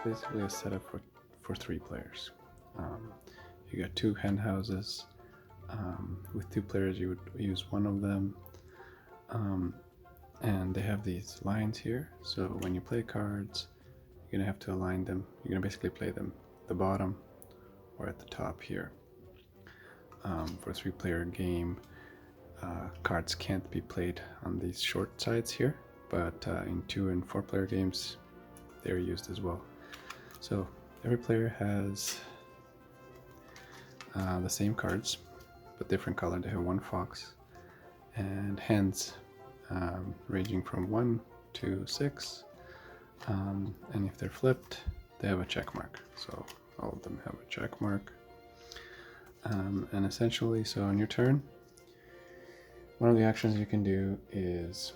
basically a setup for 3 players. You got 2 hen houses. With 2 players, you would use one of them. And they have these lines here. So when you play cards, you're gonna have to align them. You're gonna basically play them at the bottom or at the top here. For a 3-player game, cards can't be played on these short sides here, but in 2 and 4-player games, they're used as well. So every player has the same cards, but different color. They have 1 fox and hens ranging from 1 to 6, and if they're flipped, they have a check mark. So all of them have a check mark. And essentially, so on your turn, one of the actions you can do is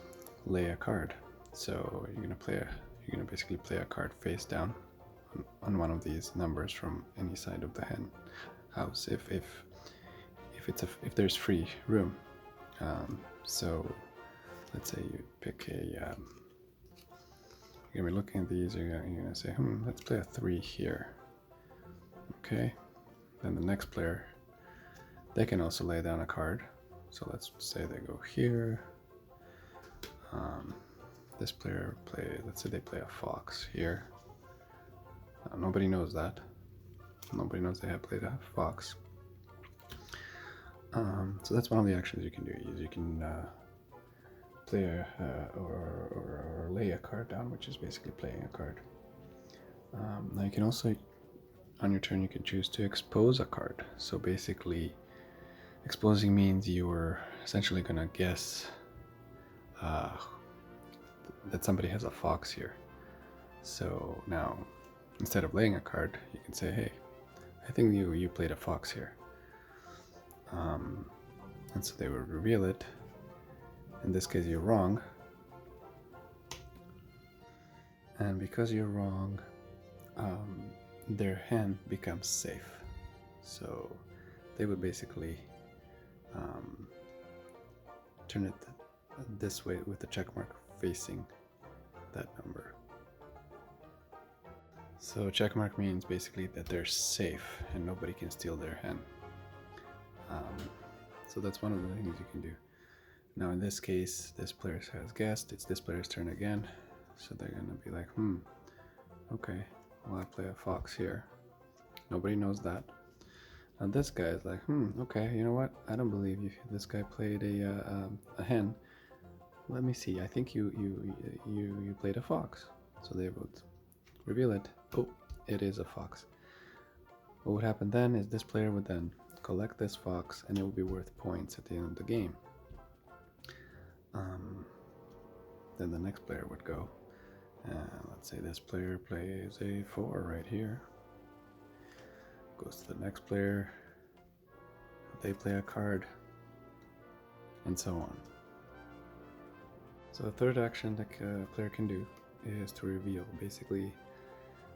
lay a card. So you're gonna basically play a card face down on one of these numbers from any side of the hen house if there's free room. So let's say you pick a you're gonna be looking at these, you're gonna say, let's play a 3 here. Okay, then the next player, they can also lay down a card. So let's say they go here. This player let's say they play a fox here. Nobody knows that. Nobody knows they have played a fox. So that's one of the actions you can do. You can play or lay a card down, which is basically playing a card. Now you can also, on your turn, you can choose to expose a card. So basically, exposing means you were essentially going to guess that somebody has a fox here. So now, instead of laying a card, you can say, hey, I think you played a fox here. And so they would reveal it. In this case, you're wrong. And because you're wrong, their hen becomes safe. So they would basically turn it this way with the check mark facing that number. So check mark means basically that they're safe and nobody can steal their hen. So that's one of the things you can do. Now in this case, this player has guessed, it's this player's turn again. So they're gonna be like, okay, well I play a fox here. Nobody knows that. And this guy is like, okay, you know what? I don't believe you. This guy played a hen. Let me see. I think you played a fox. So they would reveal it. Oh, it is a fox. What would happen then is this player would then collect this fox, and it will be worth points at the end of the game. Then the next player would go. Let's say this player plays a 4 right here. Goes to the next player. They play a card, and so on. So the third action that a player can do is to reveal. Basically,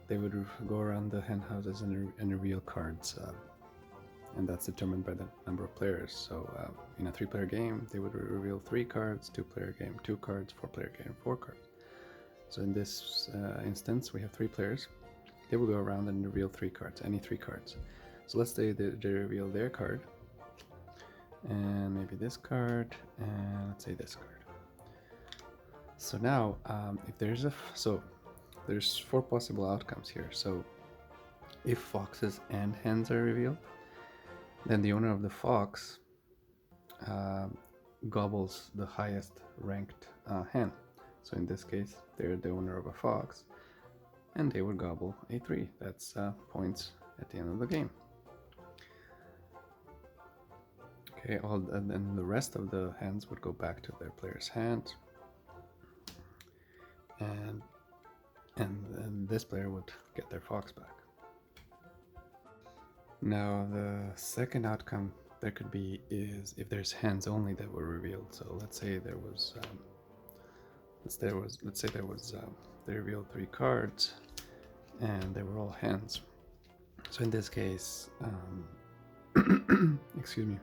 they would go around the hen houses and reveal cards, and that's determined by the number of players. So in a 3-player game, they would reveal 3 cards, 2-player game 2 cards, 4-player game 4 cards. So in this instance, we have 3 players. They will go around and reveal 3 cards, any 3 cards. So let's say they reveal their card, and maybe this card, and let's say this card. So now, if there's there's 4 possible outcomes here. So if foxes and hens are revealed, then the owner of the fox gobbles the highest ranked hen. So in this case, they're the owner of a fox, and they would gobble a 3. That's points at the end of the game. Okay, and then the rest of the hens would go back to their player's hand, and this player would get their fox back. Now the second outcome there could be is if there's hens only that were revealed. So let's say there was they revealed 3 cards and they were all hens. So in this case, excuse me,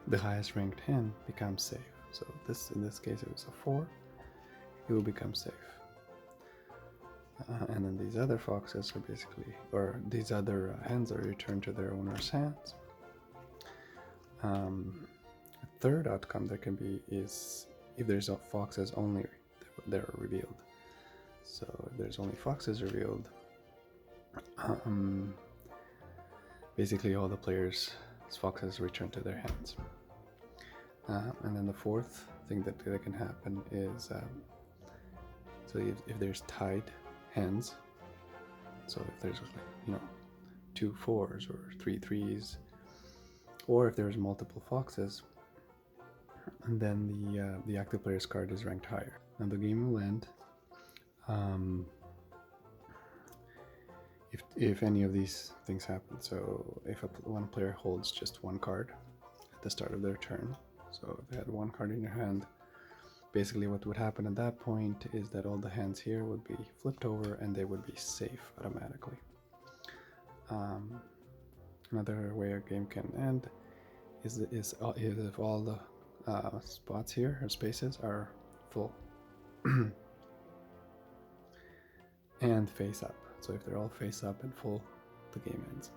the highest ranked hen becomes safe. So in this case it was a 4, it will become safe. And then these other foxes are basically, or these other hens are returned to their owner's hands. A third outcome there can be is if there's foxes only, they're revealed. So if there's only foxes revealed, basically all the players' foxes return to their hands. And then the fourth thing that can happen is, so if there's tied hens, so if there's, you know, 2 4s or 3 3s, or if there's multiple foxes, and then the active player's card is ranked higher. Now the game will end if any of these things happen. So if one player holds just one card at the start of their turn, so if they had one card in their hand, basically what would happen at that point is that all the hands here would be flipped over and they would be safe automatically. Another way a game can end is if all the spots here or spaces are full and face up. So if they're all face up and full, the game ends.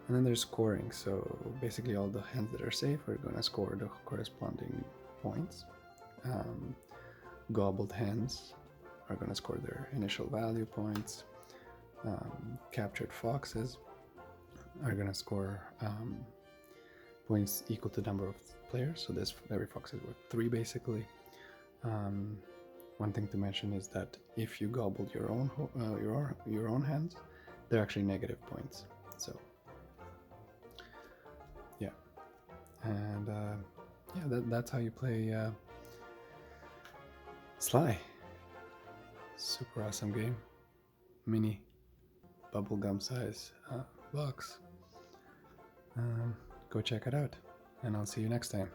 And then there's scoring. So basically all the hands that are safe are going to score the corresponding points. Gobbled hands are going to score their initial value points. Captured foxes are going to score points equal to the number of players. So this every fox is worth 3 basically. One thing to mention is that if you gobbled your own hands, they're actually negative points. So yeah, and yeah, that's how you play SLY. Super awesome game, mini bubblegum size box. Go check it out, and I'll see you next time.